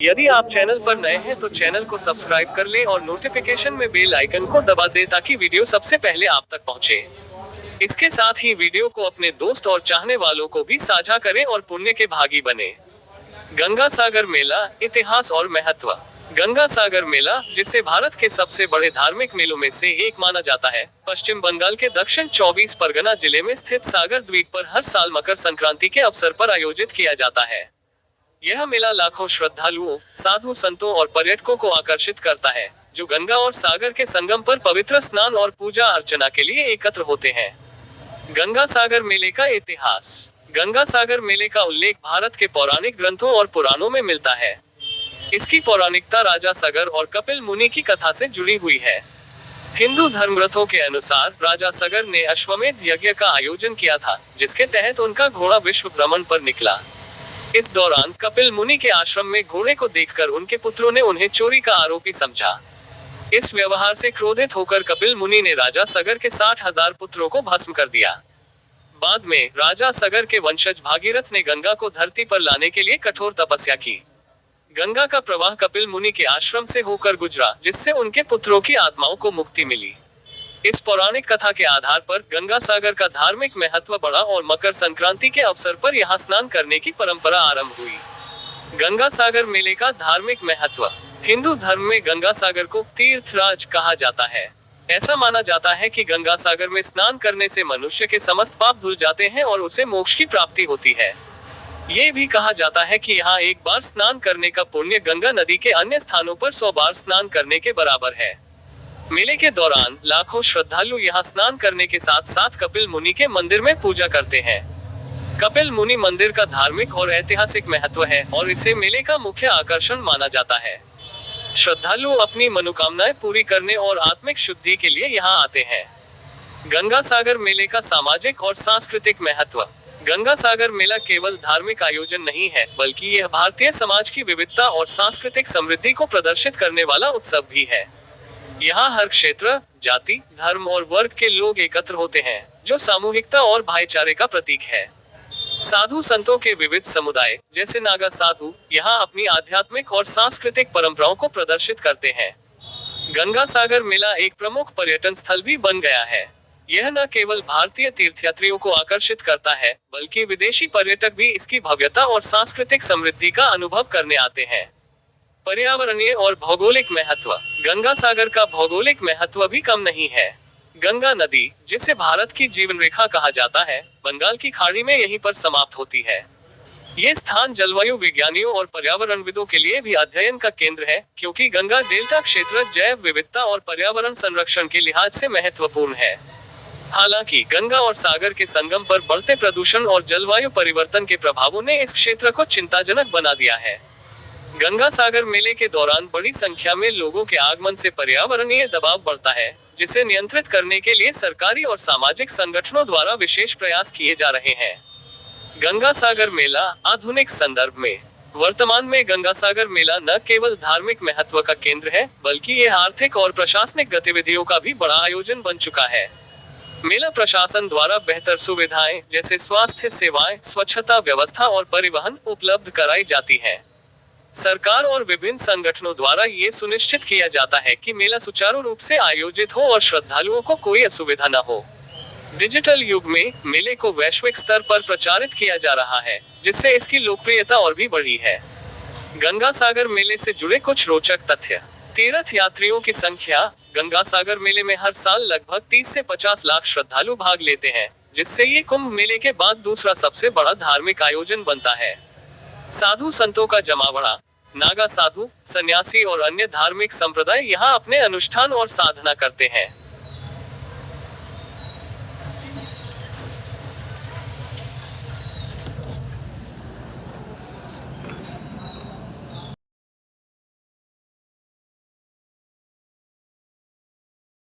यदि आप चैनल पर नए हैं तो चैनल को सब्सक्राइब कर लें और नोटिफिकेशन में बेल आइकन को दबा दें ताकि वीडियो सबसे पहले आप तक पहुंचे। इसके साथ ही वीडियो को अपने दोस्त और चाहने वालों को भी साझा करें और पुण्य के भागी बने। गंगा सागर मेला, इतिहास और महत्व। गंगा सागर मेला, जिसे भारत के सबसे बड़े धार्मिक मेलों में से एक माना जाता है, पश्चिम बंगाल के दक्षिण 24 परगना जिले में स्थित सागर द्वीप पर हर साल मकर संक्रांति के अवसर पर आयोजित किया जाता है। यह मेला लाखों श्रद्धालुओं, साधु संतों और पर्यटकों को आकर्षित करता है, जो गंगा और सागर के संगम पर पवित्र स्नान और पूजा अर्चना के लिए एकत्र होते हैं। गंगा सागर मेले का इतिहास। गंगा सागर मेले का उल्लेख भारत के पौराणिक ग्रंथों और पुराणों में मिलता है। इसकी पौराणिकता राजा सगर और कपिल मुनि की कथा से जुड़ी हुई है। हिंदू धर्मग्रंथों के अनुसार राजा सगर ने अश्वमेध यज्ञ का आयोजन किया था, जिसके तहत उनका घोड़ा विश्व भ्रमण पर निकला। इस दौरान कपिल मुनि के आश्रम में घोड़े को देखकर उनके पुत्रों ने उन्हें चोरी का आरोपी समझा। इस व्यवहार से क्रोधित होकर कपिल मुनि ने राजा सगर के 60,000 पुत्रों को भस्म कर दिया। बाद में राजा सगर के वंशज भागीरथ ने गंगा को धरती पर लाने के लिए कठोर तपस्या की। गंगा का प्रवाह कपिल मुनि के आश्रम से होकर गुजरा, जिससे उनके पुत्रों की आत्माओं को मुक्ति मिली। इस पौराणिक कथा के आधार पर गंगा सागर का धार्मिक महत्व बढ़ा और मकर संक्रांति के अवसर पर यहां स्नान करने की परंपरा आरंभ हुई। गंगा सागर मेले का धार्मिक महत्व। हिंदू धर्म में गंगा सागर को तीर्थराज कहा जाता है। ऐसा माना जाता है कि गंगा सागर में स्नान करने से मनुष्य के समस्त पाप धुल जाते हैं और उसे मोक्ष की प्राप्ति होती है। ये भी कहा जाता है कि यहाँ एक बार स्नान करने का पुण्य गंगा नदी के अन्य स्थानों पर 100 बार स्नान करने के बराबर है। मेले के दौरान लाखों श्रद्धालु यहाँ स्नान करने के साथ साथ कपिल मुनि के मंदिर में पूजा करते हैं। कपिल मुनि मंदिर का धार्मिक और ऐतिहासिक महत्व है और इसे मेले का मुख्य आकर्षण माना जाता है। श्रद्धालु अपनी मनोकामनाएं पूरी करने और आत्मिक शुद्धि के लिए यहाँ आते हैं। गंगा सागर मेले का सामाजिक और सांस्कृतिक महत्व। गंगा सागर मेला केवल धार्मिक आयोजन नहीं है, बल्कि यह भारतीय समाज की विविधता और सांस्कृतिक समृद्धि को प्रदर्शित करने वाला उत्सव भी है। यहाँ हर क्षेत्र, जाति, धर्म और वर्ग के लोग एकत्र होते हैं, जो सामूहिकता और भाईचारे का प्रतीक है। साधु संतों के विविध समुदाय, जैसे नागा साधु, यहाँ अपनी आध्यात्मिक और सांस्कृतिक परंपराओं को प्रदर्शित करते हैं। गंगा सागर मेला एक प्रमुख पर्यटन स्थल भी बन गया है। यह न केवल भारतीय तीर्थयात्रियों को आकर्षित करता है, बल्कि विदेशी पर्यटक भी इसकी भव्यता और सांस्कृतिक समृद्धि का अनुभव करने आते हैं। पर्यावरणीय और भौगोलिक महत्व। गंगा सागर का भौगोलिक महत्व भी कम नहीं है। गंगा नदी, जिसे भारत की जीवन रेखा कहा जाता है, बंगाल की खाड़ी में यहीं पर समाप्त होती है। ये स्थान जलवायु विज्ञानियों और पर्यावरणविदों के लिए भी अध्ययन का केंद्र है, क्योंकि गंगा डेल्टा क्षेत्र जैव विविधता और पर्यावरण संरक्षण के लिहाज से महत्वपूर्ण है। हालांकि गंगा और सागर के संगम पर बढ़ते प्रदूषण और जलवायु परिवर्तन के प्रभावों ने इस क्षेत्र को चिंताजनक बना दिया है। गंगा सागर मेले के दौरान बड़ी संख्या में लोगों के आगमन से पर्यावरणीय दबाव बढ़ता है, जिसे नियंत्रित करने के लिए सरकारी और सामाजिक संगठनों द्वारा विशेष प्रयास किए जा रहे हैं। गंगा सागर मेला आधुनिक संदर्भ में। वर्तमान में गंगा सागर मेला न केवल धार्मिक महत्व का केंद्र है, बल्कि यह आर्थिक और प्रशासनिक गतिविधियों का भी बड़ा आयोजन बन चुका है। मेला प्रशासन द्वारा बेहतर सुविधाएं, जैसे स्वास्थ्य सेवाएं, स्वच्छता व्यवस्था और परिवहन उपलब्ध कराई जाती है। सरकार और विभिन्न संगठनों द्वारा ये सुनिश्चित किया जाता है कि मेला सुचारू रूप से आयोजित हो और श्रद्धालुओं को कोई असुविधा न हो। डिजिटल युग में मेले को वैश्विक स्तर पर प्रचारित किया जा रहा है, जिससे इसकी लोकप्रियता और भी बढ़ी है। गंगा सागर मेले से जुड़े कुछ रोचक तथ्य। तीर्थ यात्रियों की संख्या। गंगा सागर मेले में हर साल लगभग 30 से 50 लाख श्रद्धालु भाग लेते हैं, जिससे ये कुंभ मेले के बाद दूसरा सबसे बड़ा धार्मिक आयोजन बनता है। साधु संतों का जमावड़ा। नागा साधु, सन्यासी और अन्य धार्मिक संप्रदाय यहाँ अपने अनुष्ठान और साधना करते हैं।